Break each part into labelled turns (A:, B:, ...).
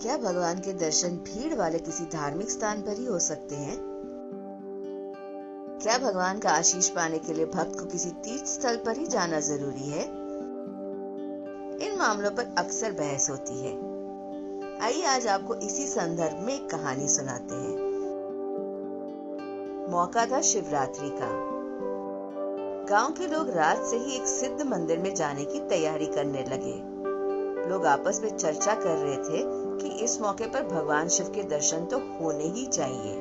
A: क्या भगवान के दर्शन भीड़ वाले किसी धार्मिक स्थान पर ही हो सकते हैं? क्या भगवान का आशीष पाने के लिए भक्त को किसी तीर्थ स्थल पर ही जाना जरूरी है? इन मामलों पर अक्सर बहस होती है। आइए आज आपको इसी संदर्भ में एक कहानी सुनाते हैं। मौका था शिवरात्रि का। गांव के लोग रात से ही एक सिद्ध मंदिर में जाने की तैयारी करने लगे। लोग आपस में चर्चा कर रहे थे कि इस मौके पर भगवान शिव के दर्शन तो होने ही चाहिए।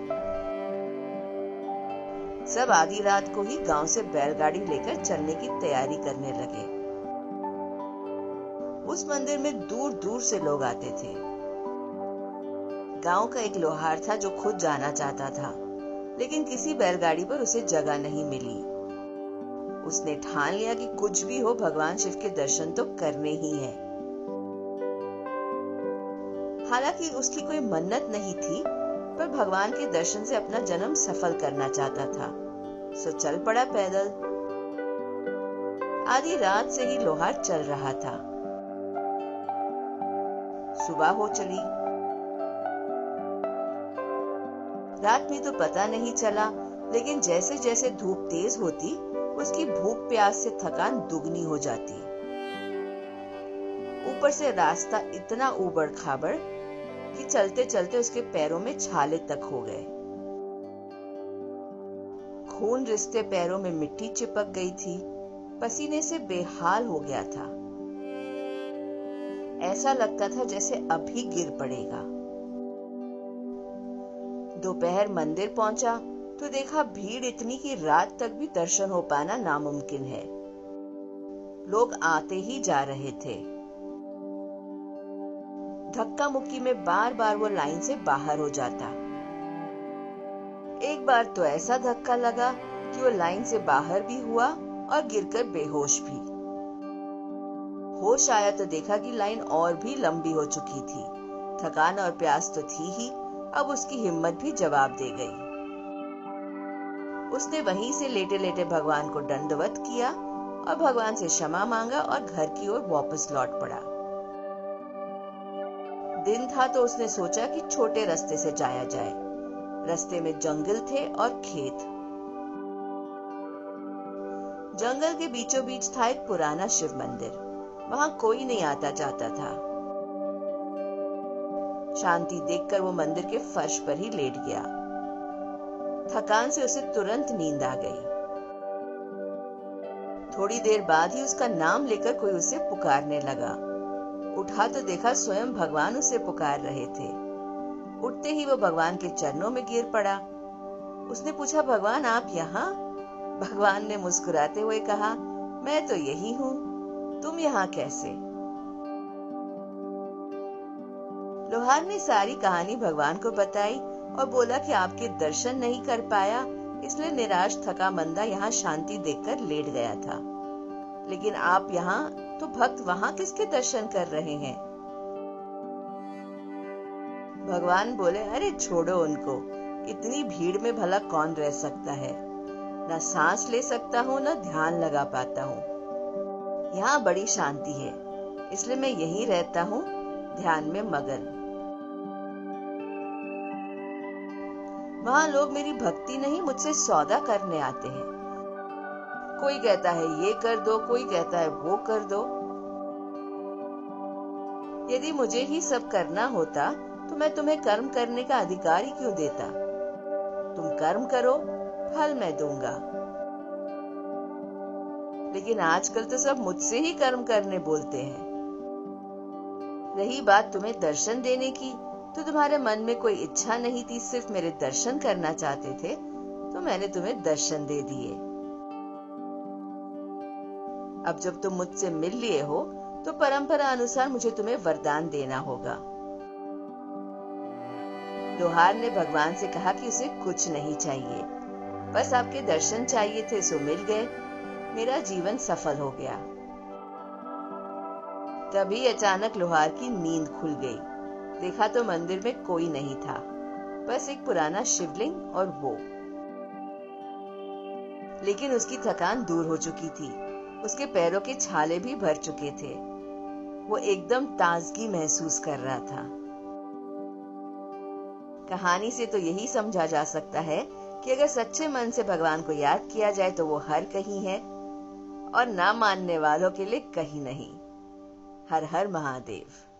A: सब आधी रात को ही गांव से बैलगाड़ी लेकर चलने की तैयारी करने लगे। उस मंदिर में दूर दूर से लोग आते थे। गांव का एक लोहार था जो खुद जाना चाहता था, लेकिन किसी बैलगाड़ी पर उसे जगह नहीं मिली। उसने ठान लिया कि कुछ भी हो भगवान शिव के दर्शन तो करने ही है। हालांकि उसकी कोई मन्नत नहीं थी, पर भगवान के दर्शन से अपना जन्म सफल करना चाहता था, सो चल पड़ा पैदल। आधी रात से ही लोहार चल रहा था। सुबह हो चली। रात में तो पता नहीं चला, लेकिन जैसे जैसे धूप तेज होती, उसकी भूख प्यास से थकान दुगनी हो जाती। ऊपर से रास्ता इतना ऊबड़ खाबड़ कि चलते चलते उसके पैरों में छाले तक हो गए। खून रिसते पैरों में मिट्टी चिपक गई थी। पसीने से बेहाल हो गया था। ऐसा लगता था जैसे अभी गिर पड़ेगा। दोपहर मंदिर पहुंचा तो देखा भीड़ इतनी कि रात तक भी दर्शन हो पाना नामुमकिन है। लोग आते ही जा रहे थे। धक्का मुक्की में बार बार वो लाइन से बाहर हो जाता। एक बार तो ऐसा धक्का लगा कि वो लाइन से बाहर भी हुआ और गिरकर बेहोश भी। होश आया तो देखा कि लाइन और भी लंबी हो चुकी थी। थकान और प्यास तो थी ही, अब उसकी हिम्मत भी जवाब दे गई। उसने वहीं से लेटे लेटे भगवान को दंडवत किया और भगवान से क्षमा मांगा और घर की ओर वापस लौट पड़ा। दिन था तो उसने सोचा कि छोटे रास्ते से जाया जाए। रास्ते में जंगल थे और खेत। जंगल के बीचों बीच था एक पुराना शिव मंदिर। वहां कोई नहीं आता जाता था। शांति देखकर वो मंदिर के फर्श पर ही लेट गया। थकान से उसे तुरंत नींद आ गई। थोड़ी देर बाद ही उसका नाम लेकर कोई उसे पुकारने लगा। उठा तो देखा स्वयं भगवान उसे पुकार रहे थे। उठते ही वो भगवान के चरणों में गिर पड़ा। उसने पूछा, भगवान आप यहाँ? भगवान ने मुस्कुराते हुए कहा, मैं तो यही हूँ, तुम यहाँ कैसे? लोहार ने सारी कहानी भगवान को बताई और बोला कि आपके दर्शन नहीं कर पाया, इसलिए निराश थका मंदा यहाँ शांति देखकर लेट गया था। लेकिन आप यहाँ तो भक्त वहाँ किसके दर्शन कर रहे हैं? भगवान बोले, अरे छोड़ो उनको। इतनी भीड़ में भला कौन रह सकता है? न सांस ले सकता हूँ, न ध्यान लगा पाता हूँ। यहाँ बड़ी शांति है, इसलिए मैं यहीं रहता हूँ, ध्यान में मगन। वहाँ लोग मेरी भक्ति नहीं, मुझसे सौदा करने आते हैं। कोई कहता है ये कर दो, कोई कहता है वो कर दो। यदि मुझे ही सब करना होता तो मैं तुम्हें कर्म करने का अधिकार ही क्यों देता? तुम कर्म करो, फल मैं दूंगा। लेकिन आजकल तो सब मुझसे ही कर्म करने बोलते हैं। रही बात तुम्हें दर्शन देने की, तो तुम्हारे मन में कोई इच्छा नहीं थी, सिर्फ मेरे दर्शन करना चाहते थे, तो मैंने तुम्हें दर्शन दे दिए। अब जब तुम मुझसे मिल लिए हो, तो परंपरा अनुसार मुझे तुम्हें वरदान देना होगा। लोहार ने भगवान से कहा कि उसे कुछ नहीं चाहिए, बस आपके दर्शन चाहिए थे, सो मिल गए। मेरा जीवन सफल हो गया। तभी अचानक लोहार की नींद खुल गई। देखा तो मंदिर में कोई नहीं था, बस एक पुराना शिवलिंग और वो। लेकिन उसकी थकान दूर हो चुकी थी। उसके पैरों के छाले भी भर चुके थे। वो एकदम ताजगी महसूस कर रहा था। कहानी से तो यही समझा जा सकता है कि अगर सच्चे मन से भगवान को याद किया जाए तो वो हर कहीं है और ना मानने वालों के लिए कहीं नहीं। हर हर महादेव।